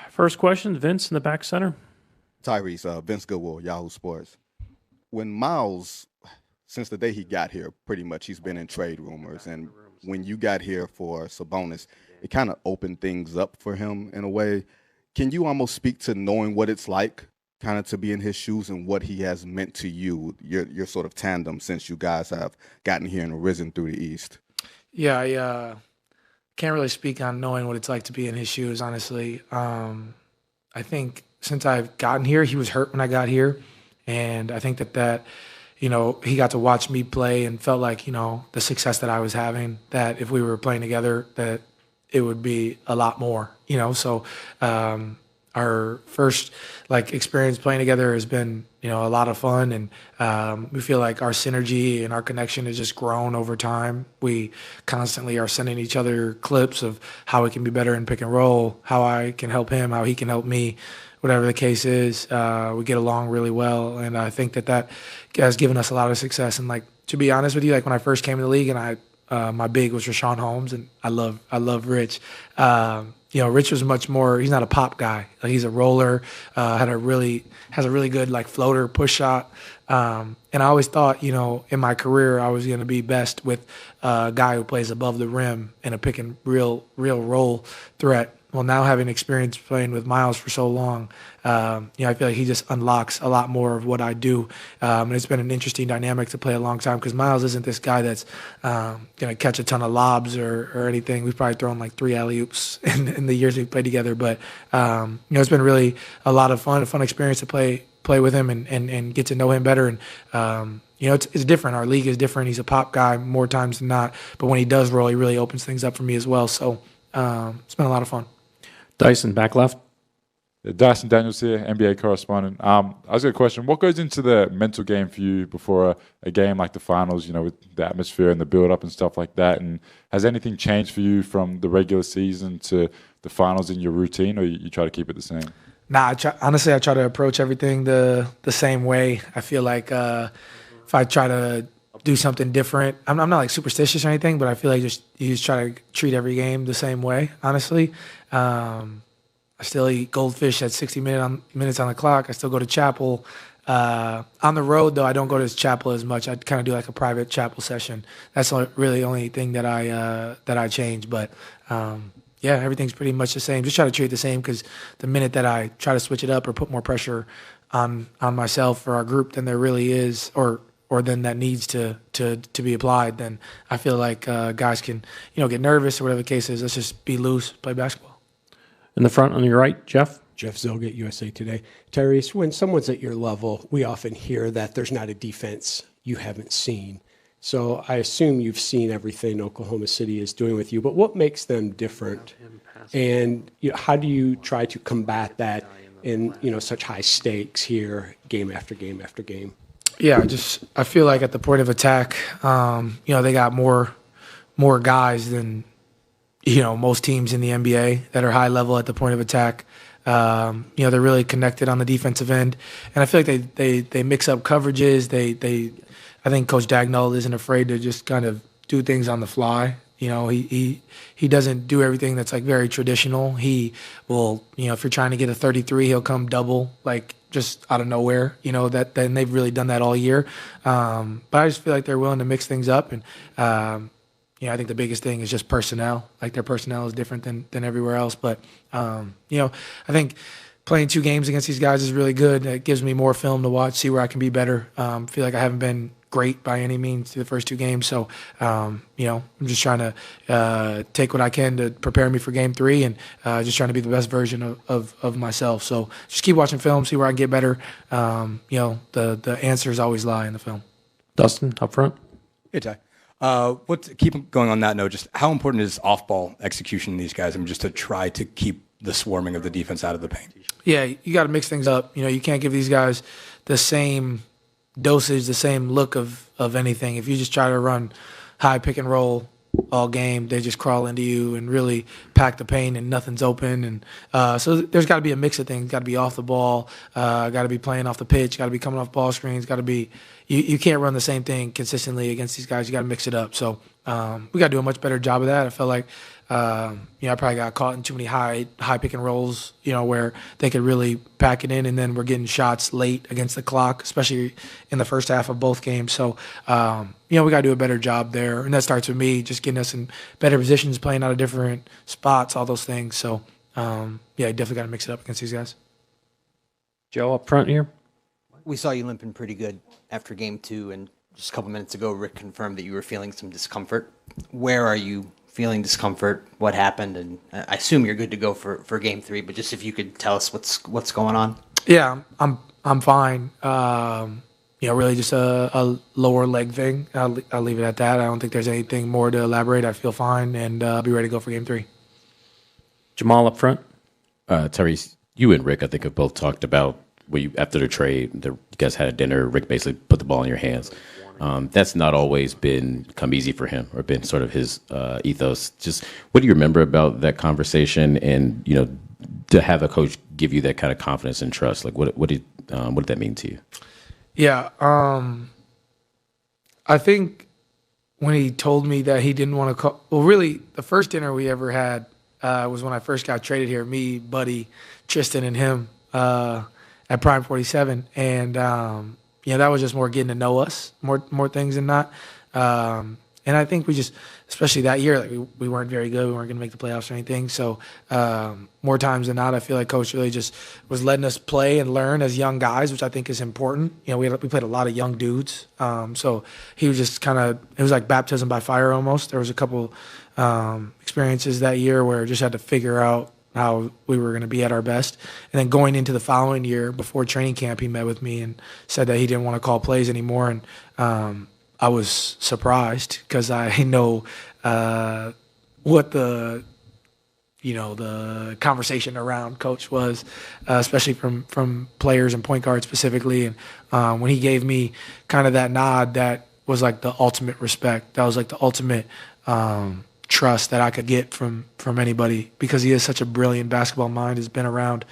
First question, Vince in the back center. Tyrese, Vince Goodwill, Yahoo Sports. When Miles, since the day he got here, pretty much he's been in trade rumors. And when you got here for Sabonis, it kind of opened things up for him in a way. Can you almost speak to knowing what it's like, kind of to be in his shoes and what he has meant to you, your sort of tandem since you guys have gotten here and risen through the East? Yeah, I can't really speak on knowing what it's like to be in his shoes, honestly. I think since I've gotten here, he was hurt when I got here. And I think that he got to watch me play and felt like, the success that I was having, that if we were playing together, that it would be a lot more, So our first experience playing together has been, a lot of fun, and we feel like our synergy and our connection has just grown over time. We constantly are sending each other clips of how we can be better in pick and roll, how I can help him, how he can help me, whatever the case is. We get along really well, and I think that has given us a lot of success. And to be honest with you, when I first came in the league, and my big was Rashawn Holmes, and I love Rich. Rich was much more. He's not a pop guy. He's a roller. Has a really good floater push shot. And I always thought, in my career, I was going to be best with a guy who plays above the rim and a pick and real roll threat. Well, now having experience playing with Miles for so long, I feel like he just unlocks a lot more of what I do. And it's been an interesting dynamic to play a long time because Miles isn't this guy that's going to catch a ton of lobs or anything. We've probably thrown 3 alley-oops in the years we've played together. But, it's been really a lot of fun, a fun experience to play with him and get to know him better. And, it's different. Our league is different. He's a pop guy more times than not. But when he does roll, he really opens things up for me as well. So it's been a lot of fun. Dyson, back left. Dyson Daniels here, NBA correspondent. I was got a question. What goes into the mental game for you before a game like the finals, with the atmosphere and the build-up and stuff like that? And has anything changed for you from the regular season to the finals in your routine, or you try to keep it the same? Nah, honestly, I try to approach everything the same way. I feel like if I try to do something different, I'm not superstitious or anything, but I feel like you just try to treat every game the same way, honestly. I still eat goldfish at 60 minutes on the clock. I still go to chapel. On the road, though, I don't go to chapel as much. I kind of do a private chapel session. That's really the only thing that I change. But everything's pretty much the same. Just try to treat it the same because the minute that I try to switch it up or put more pressure on myself or our group than there really is, or then that needs to be applied, then I feel like guys can get nervous or whatever the case is. Let's just be loose, play basketball. In the front on your right, Jeff. Jeff Zilgett, USA Today. Tyrese, when someone's at your level, we often hear that there's not a defense you haven't seen. So I assume you've seen everything Oklahoma City is doing with you, but what makes them different? And how do you try to combat that in such high stakes here, game after game after game? Yeah, I feel like at the point of attack, they got more guys than most teams in the NBA that are high level at the point of attack. They're really connected on the defensive end, and I feel like they mix up coverages. I think Coach Dagnall isn't afraid to just kind of do things on the fly. He doesn't do everything that's very traditional. He will, if you're trying to get a 33, he'll come double just out of nowhere. Then they've really done that all year. But I just feel like they're willing to mix things up, and I think the biggest thing is just personnel. Their personnel is different than everywhere else. But, I think playing 2 games against these guys is really good. It gives me more film to watch, see where I can be better. Feel like I haven't been great by any means through the first 2 games. So, I'm just trying to take what I can to prepare me for game 3 and just trying to be the best version of myself. So just keep watching film, see where I can get better. The answers always lie in the film. Dustin, up front. Hey, Ty. Keep going on that note, just how important is off-ball execution in these guys? Just to try to keep the swarming of the defense out of the paint. Yeah, you got to mix things up. You can't give these guys the same dosage, the same look of anything. If you just try to run high pick and roll all game, they just crawl into you and really pack the paint and nothing's open. And so there's got to be a mix of things. Got to be off the ball, got to be playing off the pitch, got to be coming off ball screens, got to be you can't run the same thing consistently against these guys. You got to mix it up. So we got to do a much better job of that. I felt like I probably got caught in too many high pick and rolls, where they could really pack it in, and then we're getting shots late against the clock, especially in the first half of both games. So, we got to do a better job there, and that starts with me just getting us in better positions, playing out of different spots, all those things. So, definitely got to mix it up against these guys. Joe up front here. We saw you limping pretty good after game 2, and just a couple minutes ago, Rick confirmed that you were feeling some discomfort. Where are you feeling discomfort? What happened? And I assume you're good to go for game 3, but just if you could tell us what's going on. Yeah, I'm fine. Really just a lower leg thing. I'll leave it at that. I don't think there's anything more to elaborate. I feel fine, and I'll be ready to go for game 3. Jamal up front. Tyrese, you and Rick, I think, have both talked about after the trade, you guys had a dinner. Rick basically put the ball in your hands. That's not always come easy for him or been sort of his ethos. Just what do you remember about that conversation, and to have a coach give you that kind of confidence and trust? Like what did that mean to you? Yeah, I think when he told me that he didn't want to call. Well, really, the first dinner we ever had was when I first got traded here. Me, Buddy, Tristan, and him. At Prime 47, and that was just more getting to know us, more things than not. And I think we just, especially that year, like we weren't very good. We weren't going to make the playoffs or anything. So more times than not, I feel like Coach really just was letting us play and learn as young guys, which I think is important. We played a lot of young dudes, so he was just it was like baptism by fire almost. There was a couple experiences that year where I just had to figure out how we were going to be at our best. And then going into the following year, before training camp, he met with me and said that he didn't want to call plays anymore. And I was surprised because I know what the conversation around Coach was, especially from players and point guards specifically. And when he gave me kind of that nod, that was like the ultimate respect. That was like the ultimate trust that I could get from anybody, because he is such a brilliant basketball mind, has been around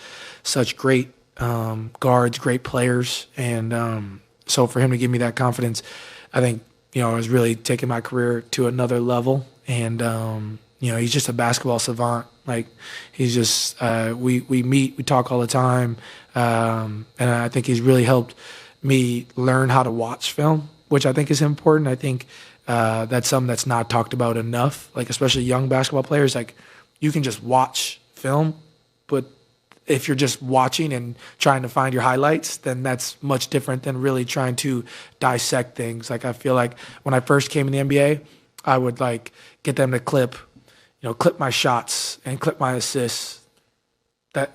such great guards, great players. And so for him to give me that confidence, I think, it was really taking my career to another level. And, he's just a basketball savant. Like he's just, we meet, we talk all the time. And I think he's really helped me learn how to watch film, which I think is important. I think that's something that's not talked about enough, like especially young basketball players. Like you can just watch film, but if you're just watching and trying to find your highlights, then that's much different than really trying to dissect things. Like I feel like when I first came in the NBA, I would like get them to clip my shots and clip my assists,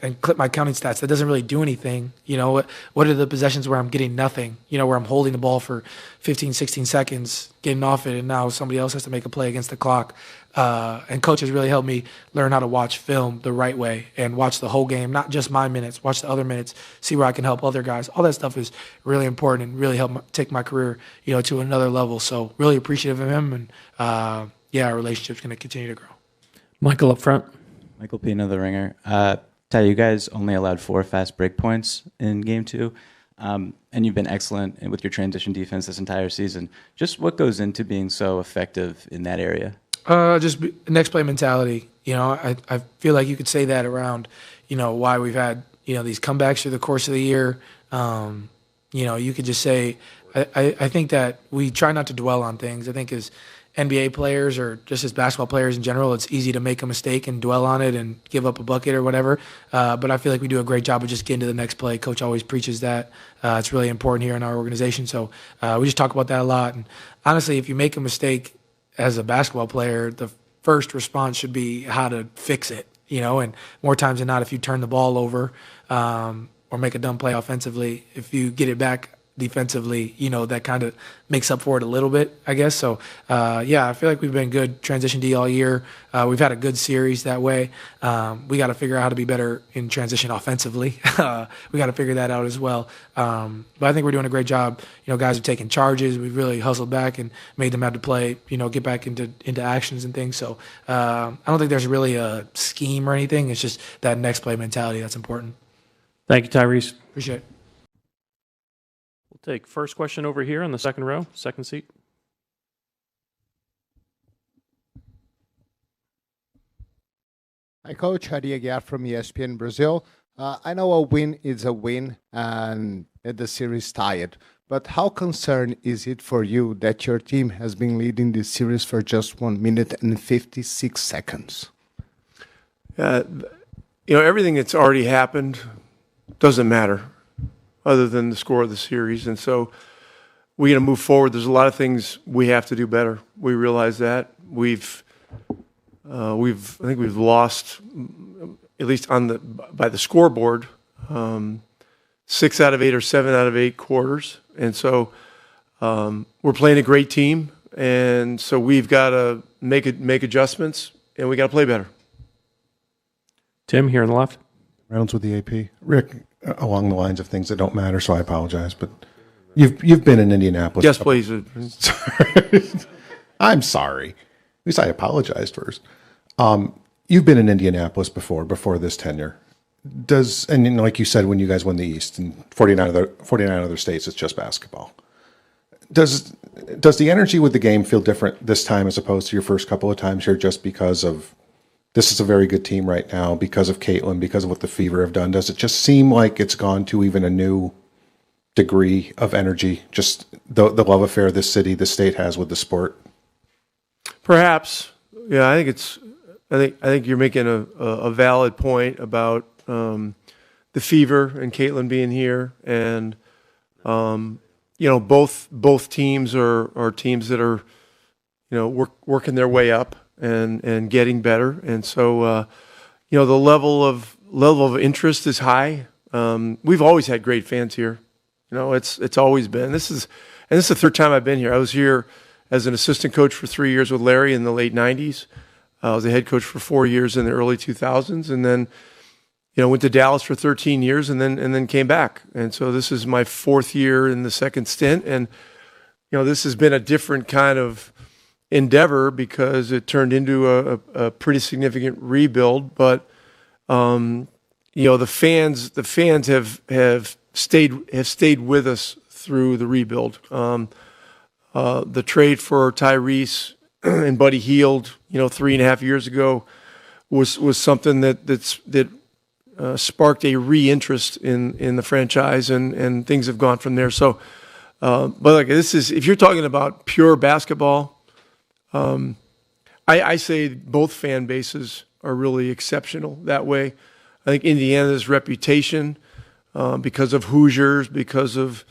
and clip my counting stats. That doesn't really do anything. What are the possessions where I'm getting nothing, where I'm holding the ball for 15, 16 seconds, getting off it, and now somebody else has to make a play against the clock. And Coach has really helped me learn how to watch film the right way and watch the whole game, not just my minutes, watch the other minutes, see where I can help other guys. All that stuff is really important and really helped take my career, to another level. So really appreciative of him, and our relationship's going to continue to grow. Michael up front. Michael Pina, the Ringer. Ty, you guys only allowed 4 fast break points in game 2, and you've been excellent with your transition defense this entire season. Just what goes into being so effective in that area? Next play mentality. I feel like you could say that around, why we've had, these comebacks through the course of the year. You could just say, I think that we try not to dwell on things. I think as NBA players or just as basketball players in general, it's easy to make a mistake and dwell on it and give up a bucket or whatever. But I feel like we do a great job of just getting to the next play. Coach always preaches that. It's really important here in our organization. So we just talk about that a lot. And honestly, if you make a mistake as a basketball player, the first response should be how to fix it, and more times than not, if you turn the ball over or make a dumb play offensively, if you get it back defensively, that kind of makes up for it a little bit, I guess. So, I feel like we've been good transition D all year. We've had a good series that way. We got to figure out how to be better in transition offensively. We got to figure that out as well. But I think we're doing a great job. Guys have taken charges. We've really hustled back and made them have to play, get back into actions and things. So I don't think there's really a scheme or anything. It's just that next play mentality that's important. Thank you, Tyrese. Appreciate it. We'll take first question over here on the second row, second seat. Hi, Coach. Hadiaga from ESPN Brazil. I know a win is a win and the series tied, but how concerned is it for you that your team has been leading this series for just 1 minute and 56 seconds? Everything that's already happened doesn't matter other than the score of the series. And so we're going to move forward. There's a lot of things we have to do better. We realize that. I think we've lost, at least by the scoreboard, 6 out of 8 or 7 out of 8 quarters. And so we're playing a great team. And so we've got to make adjustments, and we got to play better. Tim, here on the left. Reynolds with the AP. Rick, along the lines of things that don't matter, so I apologize, but you've been in Indianapolis. Yes, please. I'm sorry. At least I apologized first. You've been in Indianapolis before this tenure. Like you said, when you guys won the East and 49 other states, it's just basketball. Does the energy with the game feel different this time as opposed to your first couple of times here, just because of this is a very good team right now, because of Caitlin, because of what the Fever have done? Does it just seem like it's gone to even a new degree of energy, just the love affair this city, the state has with the sport? Perhaps. Yeah, I think you're making a valid point about the Fever and Caitlin being here, and both teams are teams that are working their way up and getting better, and so the level of interest is high. We've always had great fans here. It's always been. This is the third time I've been here. I was here as an assistant coach for 3 years with Larry in the late 90s. I was a head coach for 4 years in the early 2000s, and then went to Dallas for 13 years and then came back. And so this is my 4th year in the second stint, and this has been a different kind of endeavor because it turned into a pretty significant rebuild. But the fans have stayed with us through the rebuild. The trade for Tyrese and Buddy Hield, 3.5 years ago, was something that sparked a re-interest in the franchise, and things have gone from there. So, but this is, if you're talking about pure basketball, I say both fan bases are really exceptional that way. I think Indiana's reputation, because of Hoosiers, because of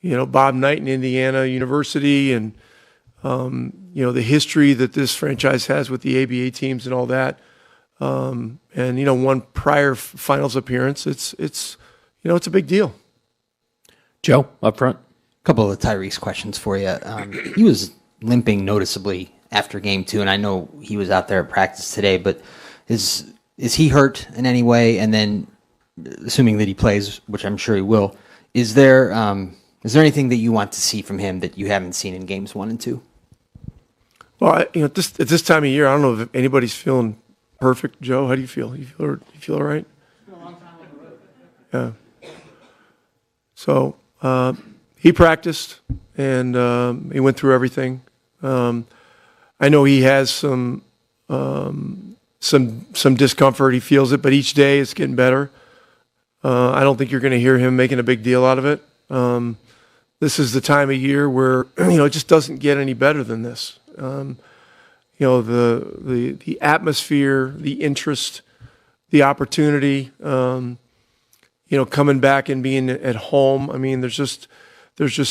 Bob Knight and Indiana University, and the history that this franchise has with the ABA teams and all that, and one prior finals appearance. It's a big deal. Joe, up front. A couple of Tyrese questions for you. He was limping noticeably after game 2, and I know he was out there at practice today, but is he hurt in any way? And then, assuming that he plays, which I'm sure he will, is there anything that you want to see from him that you haven't seen in games 1 and 2? Well, at this time of year, I don't know if anybody's feeling perfect. Joe, how do you feel? You feel all right? It's been a long time on the road. Yeah. So he practiced, and he went through everything. I know he has some discomfort. He feels it, but each day it's getting better. I don't think you're going to hear him making a big deal out of it. This is the time of year where it just doesn't get any better than this. The atmosphere, the interest, the opportunity, coming back and being at home. I mean, there's just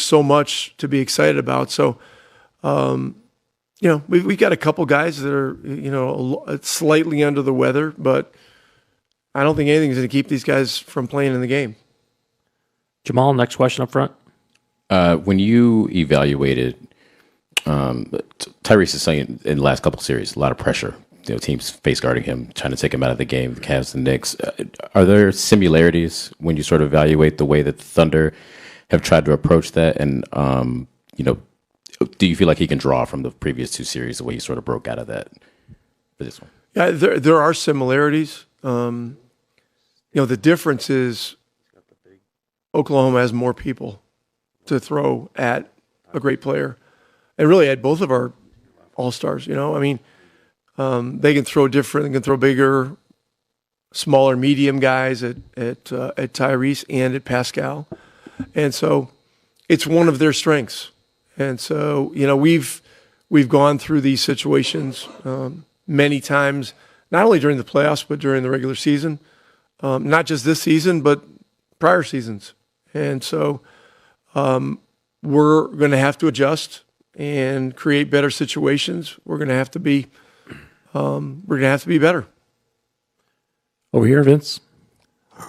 so much to be excited about. So, we've got a couple guys that are, slightly under the weather, but I don't think anything's going to keep these guys from playing in the game. Jamal, next question up front. When you evaluated Tyrese is saying in the last couple of series, a lot of pressure. Teams face guarding him, trying to take him out of the game, the Cavs and Knicks. Are there similarities when you sort of evaluate the way that the Thunder have tried to approach that? And, do you feel like he can draw from the previous 2 series, the way he sort of broke out of that for this one? Yeah, there are similarities. The difference is Oklahoma has more people to throw at a great player. And really at both of our all-stars, they can throw different, they can throw bigger. smaller, medium guys at Tyrese and at Pascal, and so it's one of their strengths. And so we've gone through these situations many times, not only during the playoffs but during the regular season, not just this season but prior seasons. And so we're going to have to adjust and create better situations. We're going to have to be better. Over here, Vince.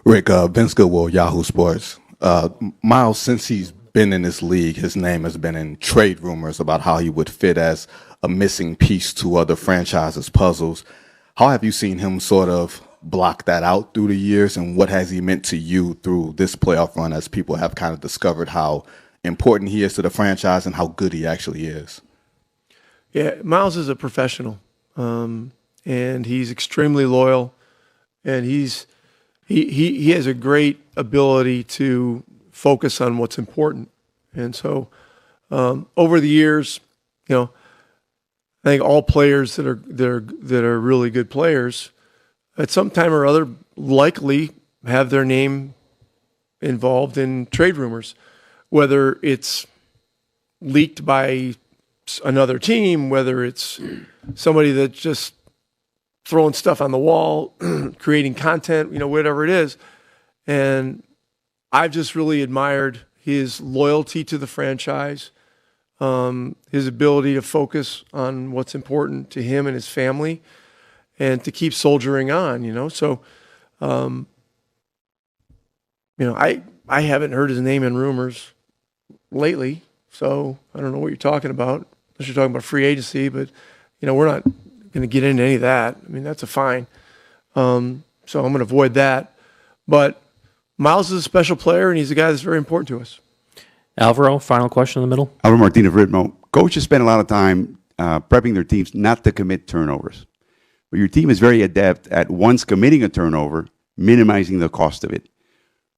Rick, Vince Goodwill, Yahoo Sports. Miles, since he's been in this league, his name has been in trade rumors about how he would fit as a missing piece to other franchises' puzzles. How have you seen him sort of block that out through the years, and what has he meant to you through this playoff run as people have kind of discovered how important he is to the franchise and how good he actually is? Yeah, Miles is a professional, and he's extremely loyal, and he has a great ability to focus on what's important. And so over the years, I think all players that are really good players at some time or other likely have their name involved in trade rumors, whether it's leaked by another team, whether it's somebody that's just throwing stuff on the wall, creating content, whatever it is. And I've just really admired his loyalty to the franchise, his ability to focus on what's important to him and his family, and to keep soldiering on. So, I haven't heard his name in rumors lately, so I don't know what you're talking about, unless you're talking about free agency, but, we're not going to get into any of that. I mean, that's a fine. So I'm going to avoid that. But Miles is a special player, and he's a guy that's very important to us. Alvaro, final question in the middle. Alvaro Martinez Ritmo. Coaches spend a lot of time prepping their teams not to commit turnovers. But your team is very adept at, once committing a turnover, minimizing the cost of it.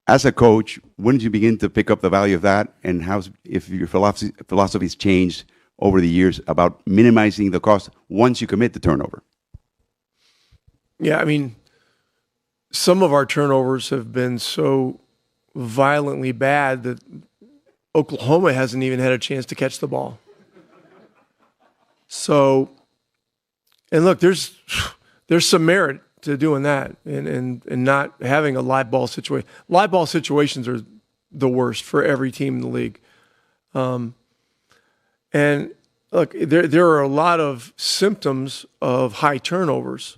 As a coach, when did you begin to pick up the value of that, and if your philosophy's changed over the years about minimizing the cost once you commit the turnover? Yeah, I mean, some of our turnovers have been so violently bad that Oklahoma hasn't even had a chance to catch the ball. So, and look, there's some merit to doing that and not having a live ball situation. Live ball situations are the worst for every team in the league. And look, there are a lot of symptoms of high turnovers.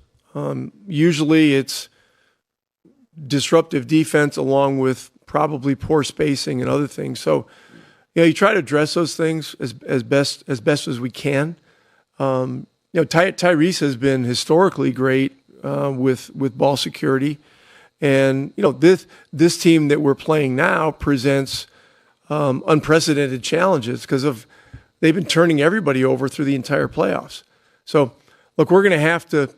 Usually it's disruptive defense along with probably poor spacing and other things. So, you try to address those things as best as we can. Tyrese has been historically great with ball security, and this team that we're playing now presents unprecedented challenges because they've been turning everybody over through the entire playoffs. So, look, we're going to have to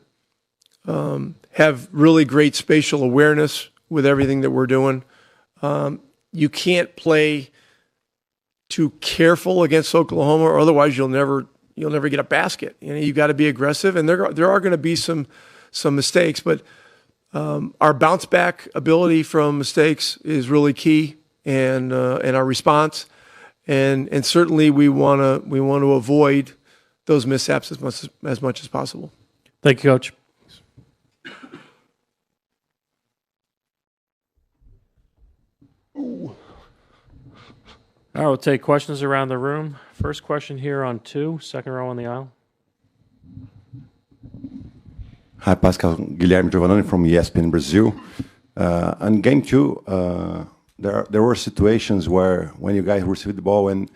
have really great spatial awareness with everything that we're doing. You can't play too careful against Oklahoma, or otherwise you'll never get a basket. You've got to be aggressive, and there are going to be some mistakes, but our bounce back ability from mistakes is really key, and our response, and certainly we want to avoid those mishaps as much as possible. Thank you, Coach. All right, we'll take questions around the room. First question here on 2, second row on the aisle. Hi, Pascal. Guilherme Giovannoni from ESPN Brazil. On game 2, there were situations where when you guys received the ball and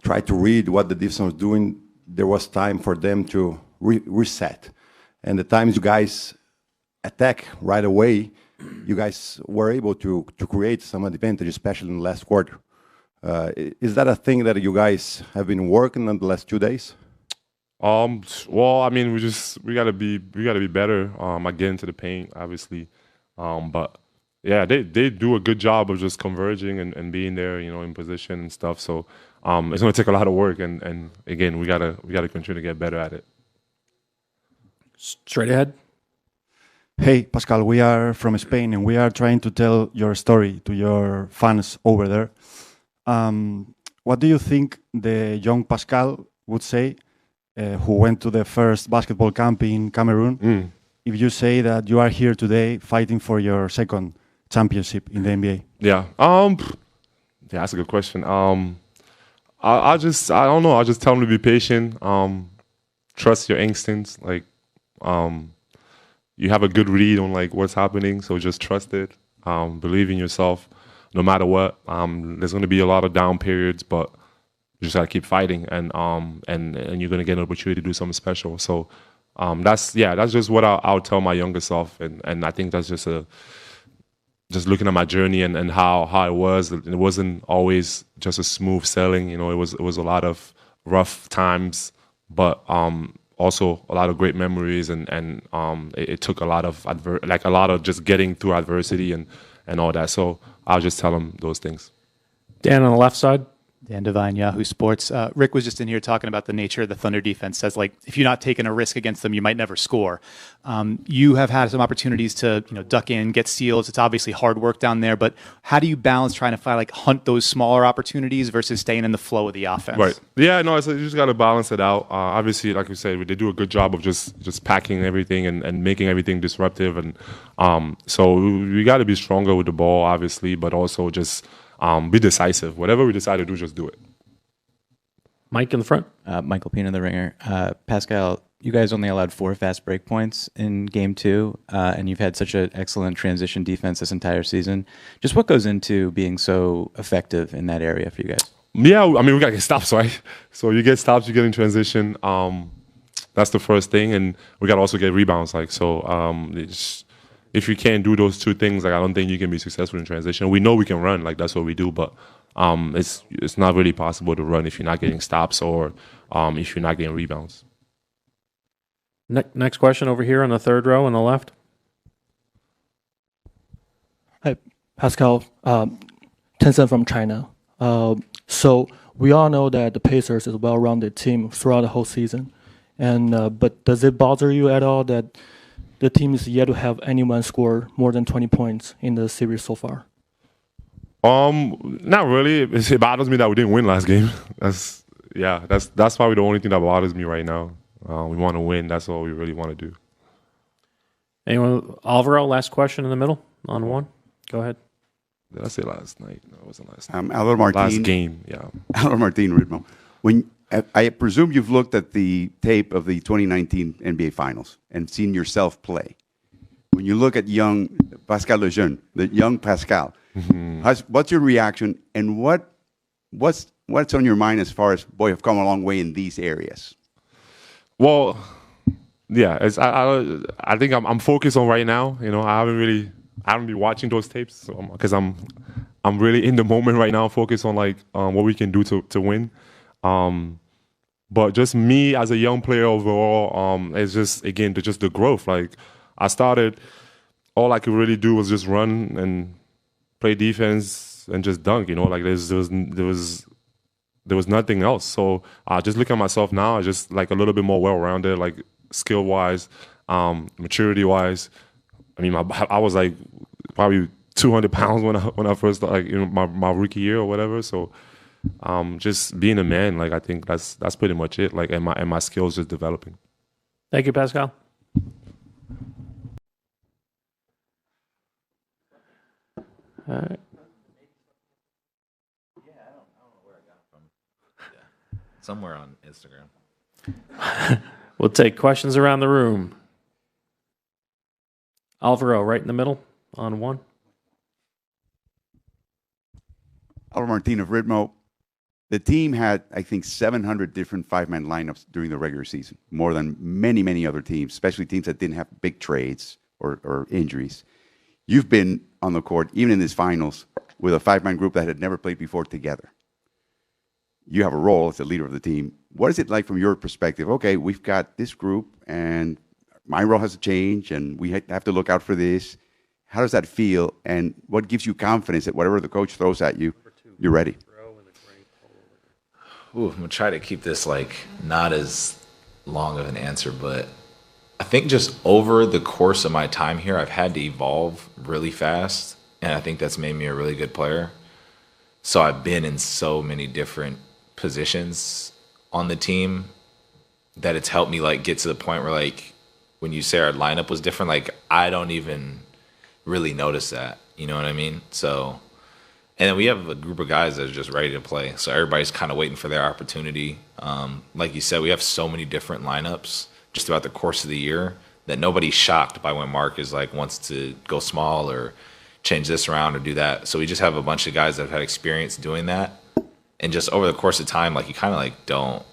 tried to read what the defense was doing, there was time for them to reset. And the times you guys attack right away, you guys were able to create some advantage, especially in the last quarter. Is that a thing that you guys have been working on the last 2 days? Well, I mean, we gotta be better at getting to the paint, obviously. But yeah, they do a good job of just converging and being there, in position and stuff. So it's gonna take a lot of work, and again, we gotta continue to get better at it. Straight ahead. Hey, Pascal, we are from Spain and we are trying to tell your story to your fans over there. What do you think the young Pascal would say, who went to the first basketball camp in Cameroon, if you say that you are here today fighting for your second championship in the NBA? Yeah. Yeah, that's a good question. I don't know. I just tell them to be patient. Trust your instincts. Like, you have a good read on like what's happening, so just trust it. Believe in yourself, no matter what. There's going to be a lot of down periods, but you just gotta keep fighting, and you're gonna get an opportunity to do something special. So that's just what I'll tell my younger self, and I think that's just looking at my journey and how it was. It wasn't always just a smooth sailing, you know. It was a lot of rough times, but also a lot of great memories, and it took a lot of just getting through adversity and all that. So I'll just tell them those things. Dan on the left side. Dan Devine, Yahoo Sports. Rick was just in here talking about the nature of the Thunder defense. Says, like, if you're not taking a risk against them, you might never score. You have had some opportunities to, duck in, get steals. It's obviously hard work down there, but how do you balance trying to find, hunt those smaller opportunities versus staying in the flow of the offense? Right. Yeah, no, you just got to balance it out. Obviously, like we said, they do a good job of just packing everything and making everything disruptive. And so we got to be stronger with the ball, obviously, but also just be decisive. Whatever we decide to do, just do it. Mike in the front. Michael Pina, the ringer. Pascal, you guys only allowed 4 fast break points in Game 2, and you've had such an excellent transition defense this entire season. Just what goes into being so effective in that area for you guys? Yeah, I mean, we got to get stops, right? So you get stops, you get in transition. That's the first thing, and we got to also get rebounds. If you can't do those two things, I don't think you can be successful in transition. We know we can run, that's what we do, but it's not really possible to run if you're not getting stops or if you're not getting rebounds. Next question over here on the third row on the left. Hi, Pascal. Tencent from China. So we all know that the Pacers is a well-rounded team throughout the whole season, but does it bother you at all that the team is yet to have anyone score more than 20 points in the series so far? Not really. It bothers me that we didn't win last game. That's probably the only thing that bothers me right now. We want to win. That's all we really want to do. Anyone? Alvaro, last question in the middle on one. Go ahead. Did I say last night? No, it wasn't last night. Alvaro Martin. Last game, yeah. Alvaro Martin, Ritmo. I presume you've looked at the tape of the 2019 NBA Finals and seen yourself play. When you look at young Pascal Lejeune, the young Pascal, what's your reaction, and what's on your mind as far as, boy, I've come a long way in these areas? Well, yeah, I think I'm focused on right now. I haven't been watching those tapes because I'm really in the moment right now, focused on what we can do to win. But just me as a young player overall, it's just the growth. I started, all I could really do was just run and play defense and just dunk. There was nothing else. So just look at myself now, just a little bit more well-rounded, skill wise, maturity wise. I mean, I was probably 200 pounds when I first started, my rookie year or whatever. So. Just being a man, I think that's pretty much it. And my skills just developing. Thank you, Pascal. All right. Yeah, I don't know where I got it from. Yeah. Somewhere on Instagram. We'll take questions around the room. Alvaro, right in the middle on one. Alvaro Martin of Ritmo. The team had, I think, 700 different 5-man lineups during the regular season, more than many, many other teams, especially teams that didn't have big trades or injuries. You've been on the court, even in these finals, with a 5-man group that had never played before together. You have a role as the leader of the team. What is it like from your perspective? Okay, we've got this group, and my role has to change, and we have to look out for this. How does that feel, and what gives you confidence that whatever the coach throws at you, you're ready? Ooh, I'm gonna try to keep this not as long of an answer, but I think just over the course of my time here, I've had to evolve really fast, and I think that's made me a really good player. So I've been in so many different positions on the team that it's helped me like get to the point where like when you say our lineup was different, like I don't even really notice that. You know what I mean? So, and then we have a group of guys that are just ready to play. So everybody's kind of waiting for their opportunity. Like you said, we have so many different lineups just throughout the course of the year that nobody's shocked by when Mark is like wants to go small or change this around or do that. So we just have a bunch of guys that have had experience doing that. And just over the course of time, like you kind of like don't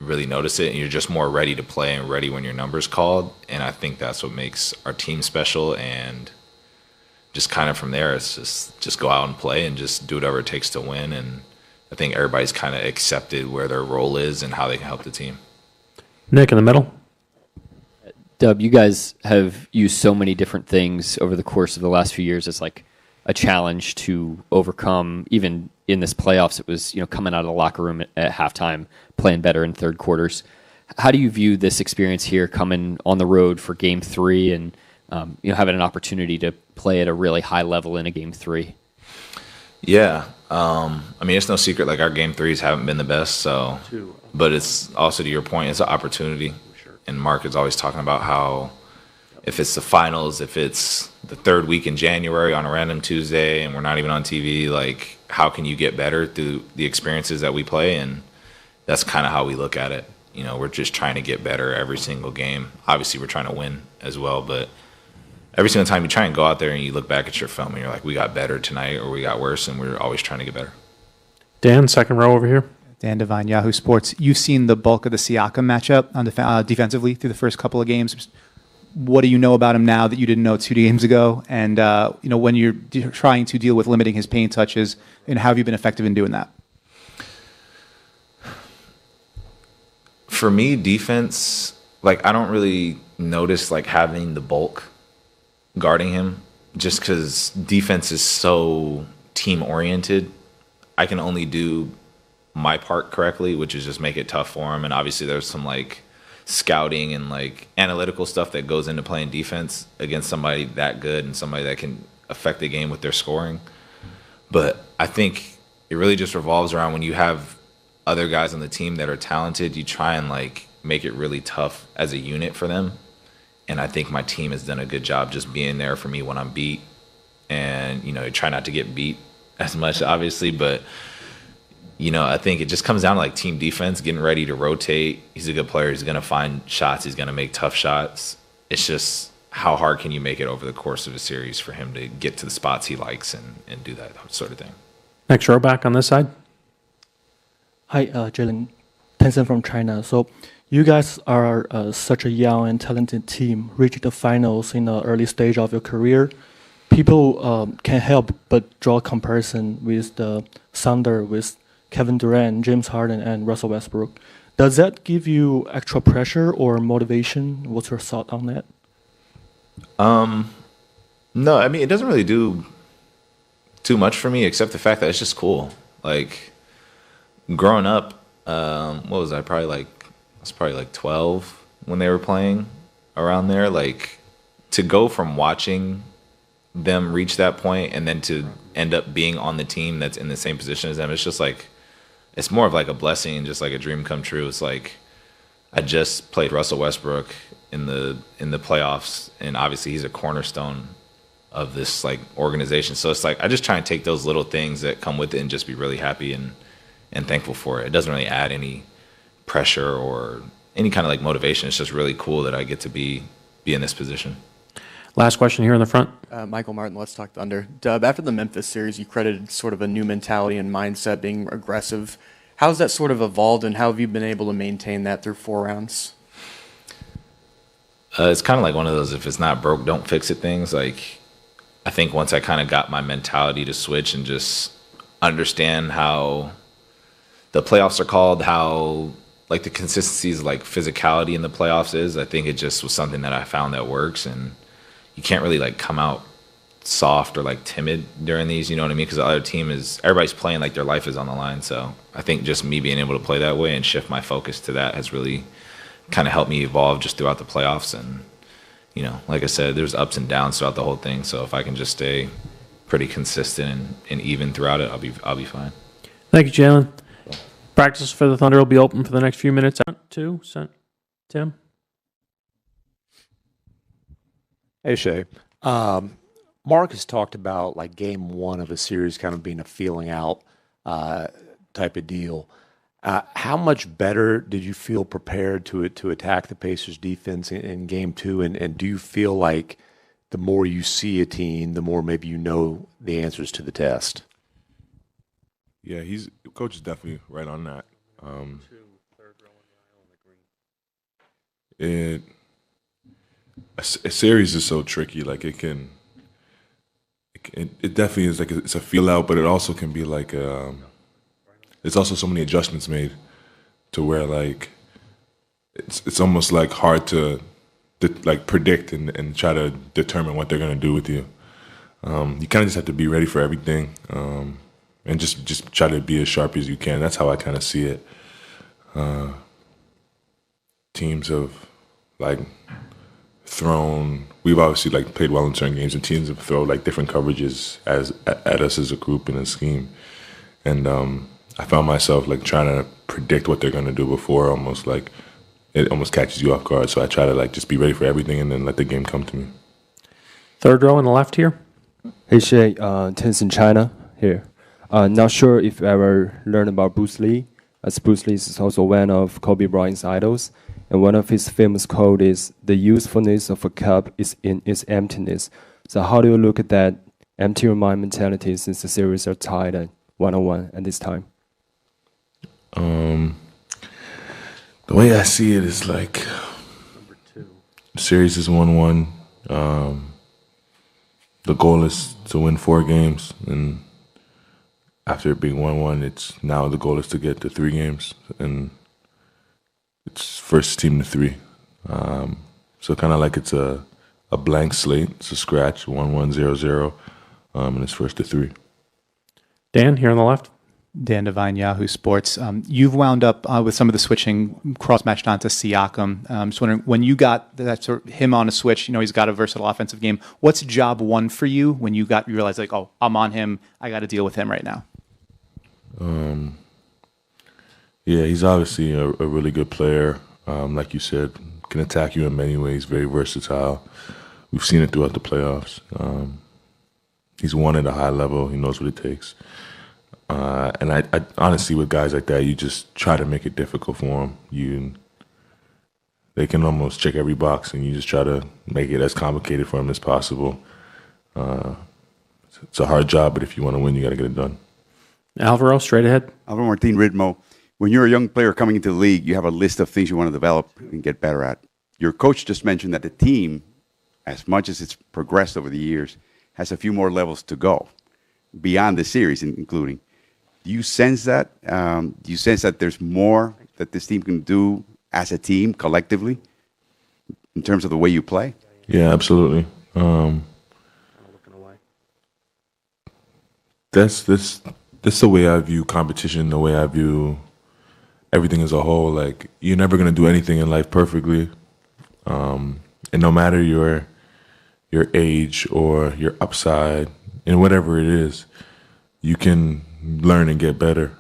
really notice it, and you're just more ready to play and ready when your number's called. And I think that's what makes our team special. And just kind of from there, it's just go out and play and just do whatever it takes to win. And I think everybody's kind of accepted where their role is and how they can help the team. Nick in the middle. Dub, you guys have used so many different things over the course of the last few years as like a challenge to overcome. Even in this playoffs, it was, you know, coming out of the locker room at halftime, playing better in third quarters. How do you view this experience here, coming on the road for Game 3 and you know, having an opportunity to play at a really high level in a Game 3? Yeah, I mean, it's no secret like our Game 3s haven't been the best. So, but it's also to your point, it's an opportunity. And Mark is always talking about how if it's the finals, if it's the third week in January on a random Tuesday and we're not even on TV, like how can you get better through the experiences that we play? And that's kind of how we look at it. You know, we're just trying to get better every single game. Obviously, we're trying to win as well, but every single time you try and go out there and you look back at your film and you're like, we got better tonight or we got worse, and we're always trying to get better. Dan, second row over here. Dan Devine, Yahoo Sports. You've seen the bulk of the Siakam matchup on defensively through the first couple of games. What do you know about him now that you didn't know 2 games ago? And you know, when you're trying to deal with limiting his paint touches, and how have you been effective in doing that? For me, defense, like I don't really notice like having the bulk guarding him, just because defense is so team oriented. I can only do my part correctly, which is just make it tough for him. And obviously there's some like scouting and like analytical stuff that goes into playing defense against somebody that good and somebody that can affect the game with their scoring. But I think it really just revolves around when you have other guys on the team that are talented, you try and like make it really tough as a unit for them. And I think my team has done a good job just being there for me when I'm beat. And, you know, you try not to get beat as much, obviously, but you know, I think it just comes down to like team defense, getting ready to rotate. He's a good player. He's going to find shots. He's going to make tough shots. It's just how hard can you make it over the course of a series for him to get to the spots he likes and do that sort of thing. Next row back on this side. Hi, Jalen. Tencent from China. So you guys are such a young and talented team, reached the finals in the early stage of your career. People can't help but draw a comparison with the Thunder, with Kevin Durant, James Harden, and Russell Westbrook. Does that give you extra pressure or motivation? What's your thought on that? No, I mean, it doesn't really do too much for me, except the fact that it's just cool. Like, growing up, what was I? I was probably like 12 when they were playing around there. Like, to go from watching them reach that point and then to end up being on the team that's in the same position as them, it's just like, it's more of like a blessing and just like a dream come true. It's like I just played Russell Westbrook in the playoffs, and obviously he's a cornerstone of this like organization. So it's like I just try and take those little things that come with it and just be really happy and thankful for it. It doesn't really add any pressure or any kind of like motivation. It's just really cool that I get to be in this position. Last question here in the front. Michael Martin, Let's Talk Thunder. Dub, after the Memphis series, you credited sort of a new mentality and mindset, being aggressive. How's that sort of evolved, and how have you been able to maintain that through 4 rounds? It's kind of like one of those, if it's not broke, don't fix it things. Like, I think once I kind of got my mentality to switch and just understand how the playoffs are called, how like the consistency is like physicality in the playoffs is, I think it just was something that I found that works. And you can't really like come out soft or like timid during these, you know what I mean? Because the other team everybody's playing like their life is on the line. So I think just me being able to play that way and shift my focus to that has really kind of helped me evolve just throughout the playoffs. And, you know, like I said, there's ups and downs throughout the whole thing. So if I can just stay pretty consistent and even throughout it, I'll be fine. Thank you, Jalen. Practice for the Thunder will be open for the next few minutes. Too, Tim. Hey, Shay. Mark has talked about like game one of a series kind of being a feeling out type of deal. How much better did you feel prepared to attack the Pacers defense in game two? And do you feel like the more you see a team, the more maybe you know the answers to the test? Yeah, coach is definitely right on that. A series is so tricky. Like it definitely is like it's a feel out, but it also can be like there's also so many adjustments made to where like it's almost like hard to like predict and try to determine what they're gonna do with you. You kind of just have to be ready for everything. And just try to be as sharp as you can. That's how I kind of see it. Teams have like we've obviously like played well in certain games, and teams have thrown like different coverages at us as a group and a scheme. And I found myself like trying to predict what they're gonna do before it almost catches you off guard. So I try to like just be ready for everything and then let the game come to me. Third row on the left here. Hey Shay, Tencent China here. Not sure if you ever learned about Bruce Lee, as Bruce Lee is also one of Kobe Bryant's idols. And one of his famous quotes is, "The usefulness of a cup is in its emptiness." So how do you look at that empty your mind mentality since the series are tied at 1-1 at this time? The way I see it is like the series is 1-1. The goal is to win 4 games, and after it being 1-1, the goal is to get to 3 games, and it's first team to 3. So kind of like it's a blank slate. It's a scratch, 1-1, 0-0, and it's first to 3. Dan, here on the left. Dan Devine, Yahoo Sports. You've wound up with some of the switching cross-matched onto Siakam. I'm just wondering, when you got that sort of him on a switch, you know, he's got a versatile offensive game. What's job one for you when you realized like, oh, I'm on him, I got to deal with him right now? Yeah, he's obviously a really good player. Like you said, can attack you in many ways, very versatile. We've seen it throughout the playoffs. He's won at a high level. He knows what it takes. And I honestly, with guys like that, you just try to make it difficult for them. They can almost check every box, and you just try to make it as complicated for them as possible. It's a hard job, but if you want to win, you got to get it done. Alvaro, straight ahead. Alvaro Martin Ritmo. When you're a young player coming into the league, you have a list of things you want to develop and get better at. Your coach just mentioned that the team, as much as it's progressed over the years, has a few more levels to go beyond the series, including. Do you sense that? Do you sense that there's more that this team can do as a team collectively in terms of the way you play? Yeah, absolutely. That's the way I view competition, the way I view everything as a whole. Like, you're never going to do anything in life perfectly. And no matter your age or your upside and whatever it is, you can learn and get better.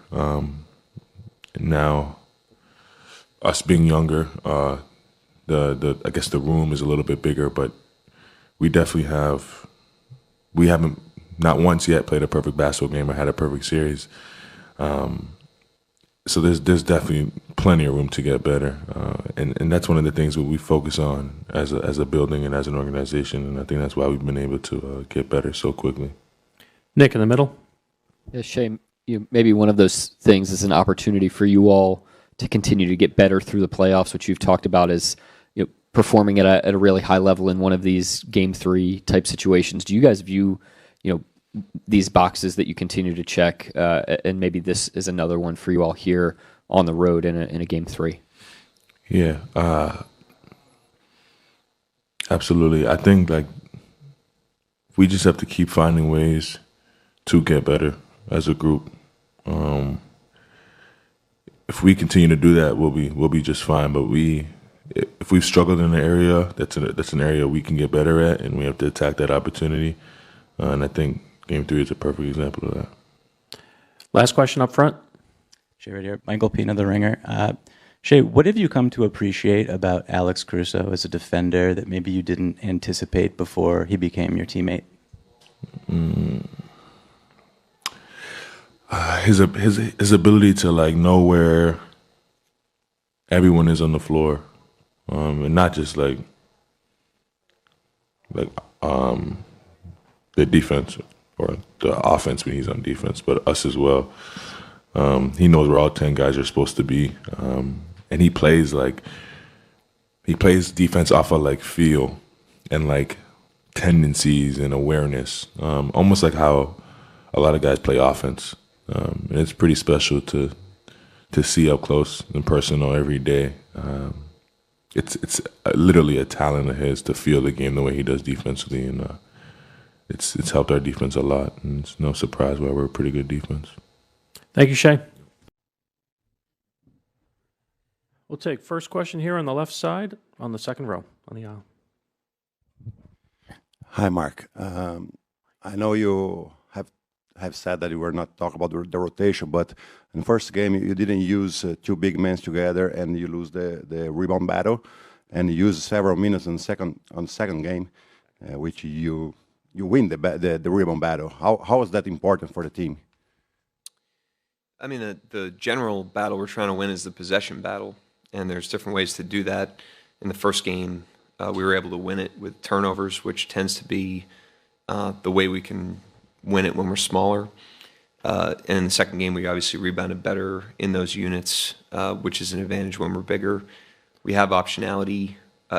Now, us being younger, I guess the room is a little bit bigger, but we haven't not once yet played a perfect basketball game or had a perfect series. So there's definitely plenty of room to get better, and that's one of the things that we focus on as a building and as an organization, and I think that's why we've been able to get better so quickly. Nick in the middle. Yeah, Shay, maybe one of those things is an opportunity for you all to continue to get better through the playoffs, which you've talked about as performing at a really high level in one of these Game 3 type situations. Do you guys view these boxes that you continue to check, and maybe this is another one for you all here on the road in a Game 3? Yeah, absolutely. I think we just have to keep finding ways to get better as a group. If we continue to do that, we'll be just fine. But if we've struggled in an area, that's an area we can get better at, and we have to attack that opportunity. And I think Game 3 is a perfect example of that. Last question up front. Shay, right here. Michael Pina, The Ringer. Shay, what have you come to appreciate about Alex Caruso as a defender that maybe you didn't anticipate before he became your teammate? His ability to like know where everyone is on the floor, and not just like the defense or the offense when he's on defense, but us as well. He knows where all 10 guys are supposed to be, and he plays defense off of like feel and like tendencies and awareness, almost like how a lot of guys play offense. And it's pretty special to see up close and personal every day. It's literally a talent of his to feel the game the way he does defensively, and it's helped our defense a lot. And it's no surprise why we're a pretty good defense. Thank you, Shay. We'll take first question here on the left side, on the second row, on the aisle. Hi, Mark. I know you have said that you were not talking about the rotation, but in the first game you didn't use two big men together, and you lose the rebound battle, and you use several minutes on the second game, which you win the rebound battle. How is that important for the team? I mean, the general battle we're trying to win is the possession battle, and there's different ways to do that. In the first game, we were able to win it with turnovers, which tends to be the way we can win it when we're smaller. And in the second game, we obviously rebounded better in those units, which is an advantage when we're bigger. We have optionality.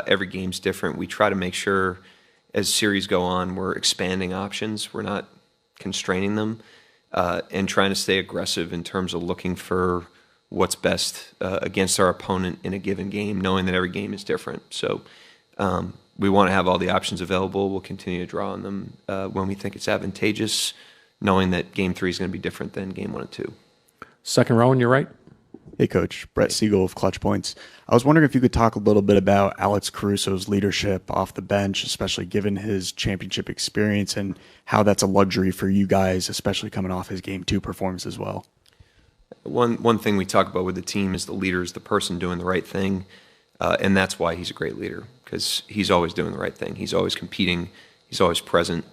Every game's different. We try to make sure as series go on, we're expanding options. We're not constraining them, and trying to stay aggressive in terms of looking for what's best against our opponent in a given game, knowing that every game is different. So we want to have all the options available. We'll continue to draw on them when we think it's advantageous, knowing that Game 3 is going to be different than Game 1 and 2. Second row on your right. Hey, Coach. Brett Siegel of Clutch Points. I was wondering if you could talk a little bit about Alex Caruso's leadership off the bench, especially given his championship experience, and how that's a luxury for you guys, especially coming off his Game 2 performance as well. One thing we talk about with the team is the leader is the person doing the right thing, and that's why he's a great leader, because he's always doing the right thing. He's always competing. He's always present.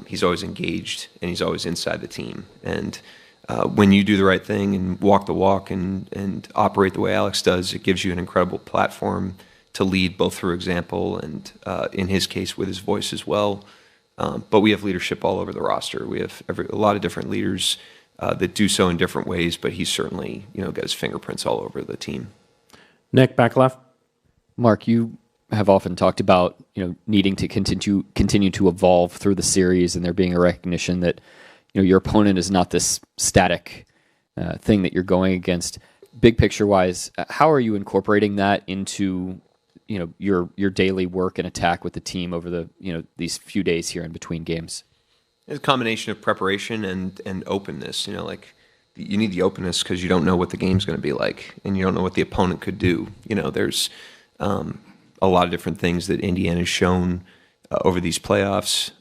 He's always engaged, and he's always inside the team. And when you do the right thing and walk the walk and operate the way Alex does, it gives you an incredible platform to lead, both through example and, in his case, with his voice as well. But we have leadership all over the roster. We have a lot of different leaders that do so in different ways, but he's certainly, got his fingerprints all over the team. Nick, back left. Mark, you have often talked about needing to continue to evolve through the series, and there being a recognition that your opponent is not this static thing that you're going against. Big picture wise, how are you incorporating that into your daily work and attack with the team over the these few days here in between games? It's a combination of preparation and openness. You need the openness because you don't know what the game's going to be like, and you don't know what the opponent could do. There's a lot of different things that Indiana's shown over these playoffs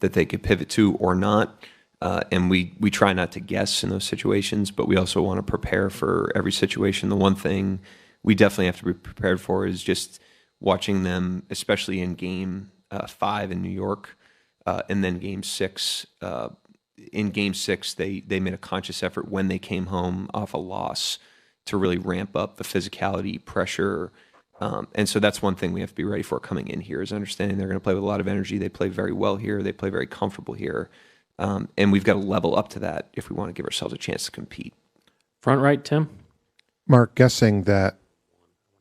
that they could pivot to or not. And we try not to guess in those situations, but we also want to prepare for every situation. The one thing we definitely have to be prepared for is just watching them, especially in Game 5 in New York, and then Game 6. In Game 6, they made a conscious effort when they came home off a loss to really ramp up the physicality, pressure. And so that's one thing we have to be ready for coming in here, is understanding they're going to play with a lot of energy. They play very well here. They play very comfortable here. And we've got to level up to that if we want to give ourselves a chance to compete. Front right, Tim. Mark, guessing that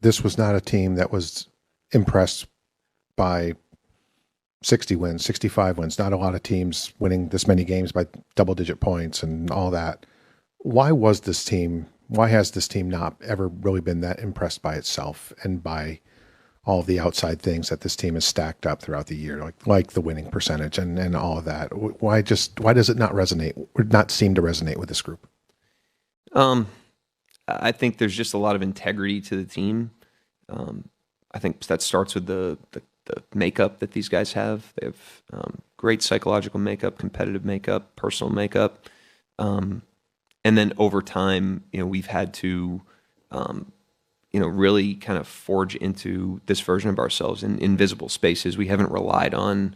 this was not a team that was impressed by 60 wins, 65 wins, not a lot of teams winning this many games by double-digit points and all that. Why has this team not ever really been that impressed by itself and by all of the outside things that this team has stacked up throughout the year, like the winning percentage and all of that? Why does it not resonate, or not seem to resonate with this group? I think there's just a lot of integrity to the team. I think that starts with the makeup that these guys have. They have great psychological makeup, competitive makeup, personal makeup. And then over time, we've had to, really kind of forge into this version of ourselves in invisible spaces. We haven't relied on,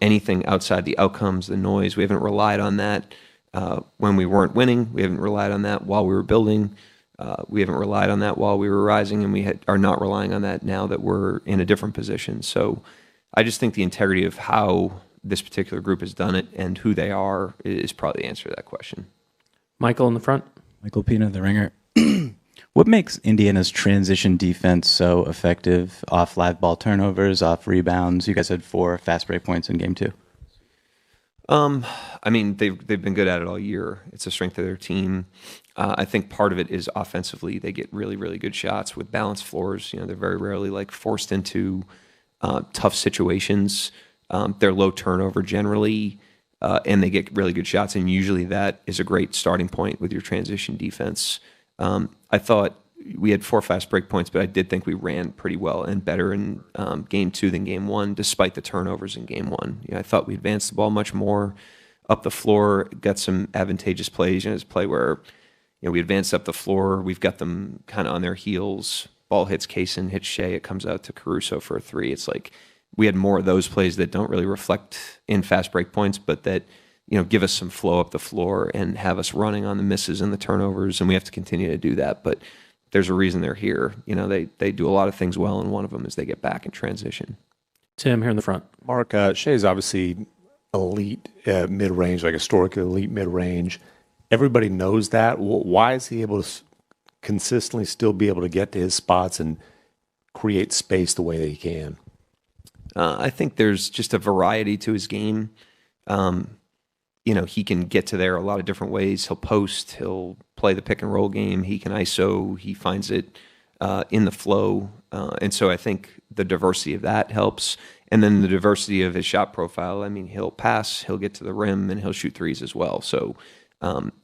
anything outside the outcomes, the noise. We haven't relied on that when we weren't winning. We haven't relied on that while we were building. We haven't relied on that while we were rising, and we are not relying on that now that we're in a different position. So I just think the integrity of how this particular group has done it and who they are is probably the answer to that question. Michael in the front. Michael Pina, the ringer. What makes Indiana's transition defense so effective off live ball turnovers, off rebounds? You guys had 4 fast break points in game 2. I mean, they've been good at it all year. It's a strength of their team. I think part of it is offensively. They get really, really good shots with balanced floors. They're very rarely forced into tough situations. They're low turnover generally, and they get really good shots. And usually that is a great starting point with your transition defense. I thought we had 4 fast break points, but I did think we ran pretty well and better in game 2 than game 1, despite the turnovers in game 1. I thought we advanced the ball much more up the floor, got some advantageous plays. It's a play where we advanced up the floor, we've got them kind of on their heels. Ball hits Kaysen, hits Shea, it comes out to Caruso for a 3. It's like we had more of those plays that don't really reflect in fast break points, but that give us some flow up the floor and have us running on the misses and the turnovers, and we have to continue to do that. But there's a reason they're here. They do a lot of things well, and one of them is they get back in transition. Tim here in the front. Mark, Shea is obviously elite mid-range, like historically elite mid-range. Everybody knows that. Why is he able to consistently still be able to get to his spots and create space the way that he can? I think there's just a variety to his game. He can get to there a lot of different ways. He'll post, he'll play the pick and roll game, he can ISO, he finds it in the flow. And so I think the diversity of that helps. And then the diversity of his shot profile. I mean, he'll pass, he'll get to the rim, and he'll shoot threes as well. So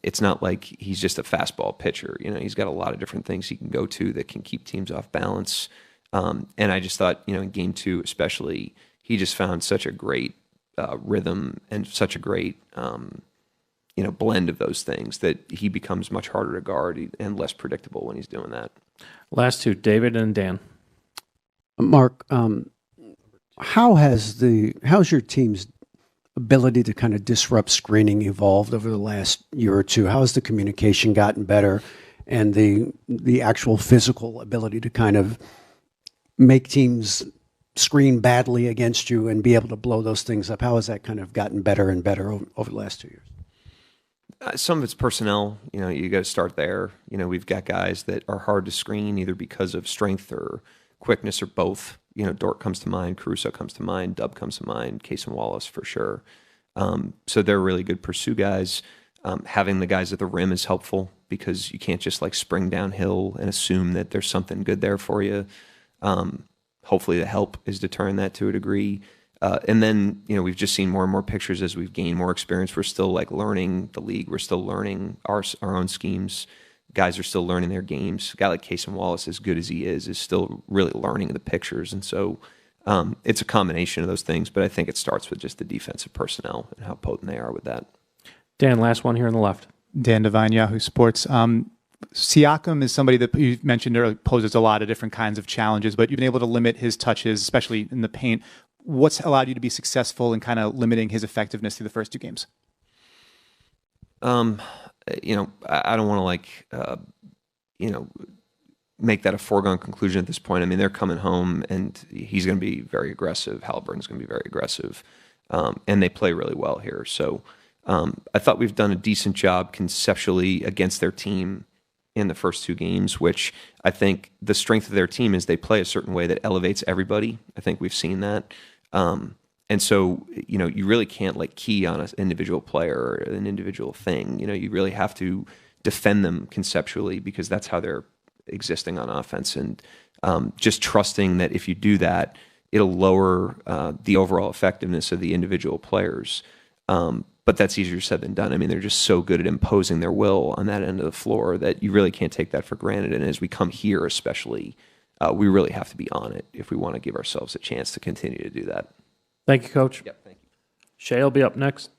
it's not like he's just a fastball pitcher. He's got a lot of different things he can go to that can keep teams off balance. And I just thought, in game 2 especially, he just found such a great rhythm and such a great, blend of those things that he becomes much harder to guard and less predictable when he's doing that. Last 2, David and Dan. Mark, how's your team's ability to kind of disrupt screening evolved over the last year or two? How has the communication gotten better, and the actual physical ability to kind of make teams screen badly against you and be able to blow those things up? How has that kind of gotten better and better over the last 2 years? Some of it's personnel. You got to start there. We've got guys that are hard to screen either because of strength or quickness or both. Dort comes to mind, Caruso comes to mind, Dub comes to mind, Case and Wallace for sure. So they're really good pursue guys. Having the guys at the rim is helpful because you can't just spring downhill and assume that there's something good there for you. Hopefully the help is to turn that to a degree. And then, we've just seen more and more pictures as we've gained more experience. We're still learning the league. We're still learning our own schemes. Guys are still learning their games. A guy like Case and Wallace, as good as he is still really learning the pictures. And so it's a combination of those things, but I think it starts with just the defensive personnel and how potent they are with that. Dan, last one here on the left. Dan Devine, Yahoo Sports. Siakam is somebody that you mentioned earlier, poses a lot of different kinds of challenges, but you've been able to limit his touches, especially in the paint. What's allowed you to be successful in kind of limiting his effectiveness through the first 2 games? I don't want to make that a foregone conclusion at this point. I mean, they're coming home and he's going to be very aggressive. Haliburton's going to be very aggressive. And they play really well here. So I thought we've done a decent job conceptually against their team in the first 2 games, which I think the strength of their team is they play a certain way that elevates everybody. I think we've seen that. And so, you really can't key on an individual player or an individual thing. You really have to defend them conceptually because that's how they're existing on offense. And just trusting that if you do that, it'll lower the overall effectiveness of the individual players. But that's easier said than done. I mean, they're just so good at imposing their will on that end of the floor that you really can't take that for granted. And as we come here, especially, we really have to be on it if we want to give ourselves a chance to continue to do that. Thank you, Coach. Yep, thank you. Shay will be up next.